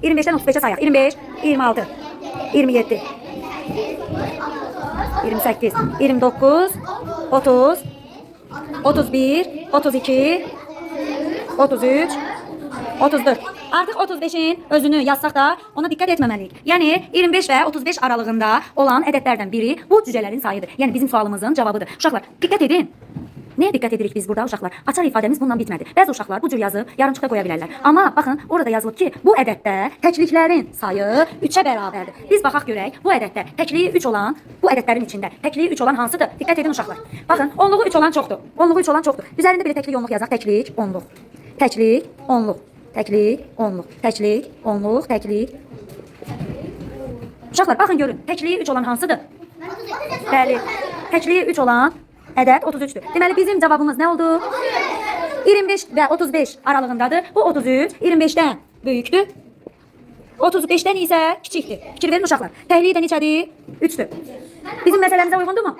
25'ten 35'e sayaq. 25, 26, 27, 28, 29, 30, 31, 32, 33, 34. Artıq 35'in özünü yazsaq da ona diqqət etməməliyik. Yəni 25 və 35 aralığında olan ədədlərdən biri bu cücələrin sayıdır. Yəni bizim sualımızın cavabıdır. Uşaqlar, diqqət edin. Nəyə diqqət edirik biz burada uşaqlar? Açar ifadəmiz bundan bitmədi. Bəzi uşaqlar bu cür yazıb yarımçıqda qoya bilərlər. Amma baxın, orada yazılıb ki, bu ədəddə təkliklərin sayı 3-ə bərabərdir. Biz baxaq görək, bu ədəddə təkliyi 3 olan, bu ədədlərin içində təkliyi 3 olan hansıdır? Diqqət edin uşaqlar. Baxın, onluğu 3 olan çoxdur. Onluğu 3 olan çoxdur. Üzərində bir təklik onluq yazaq. Təklik, onluq. Təklik, onluq. Təklik, onluq. Təklik, onluq, təklik. Uşaqlar, baxın görün. Təkliyi 3 olan hansıdır? Bəli. Təkliyi 3 olan ədəd 33'dür. Deməli bizim cavabımız nə oldu? 25 və 35 aralığındadır. Bu 33 25'dən böyükdür. 35'dən isə kiçikdir. Fikir verin uşaqlar. Təkliyi də neçədir? 3'dür. Bizim məsələmizə uyğundur mu?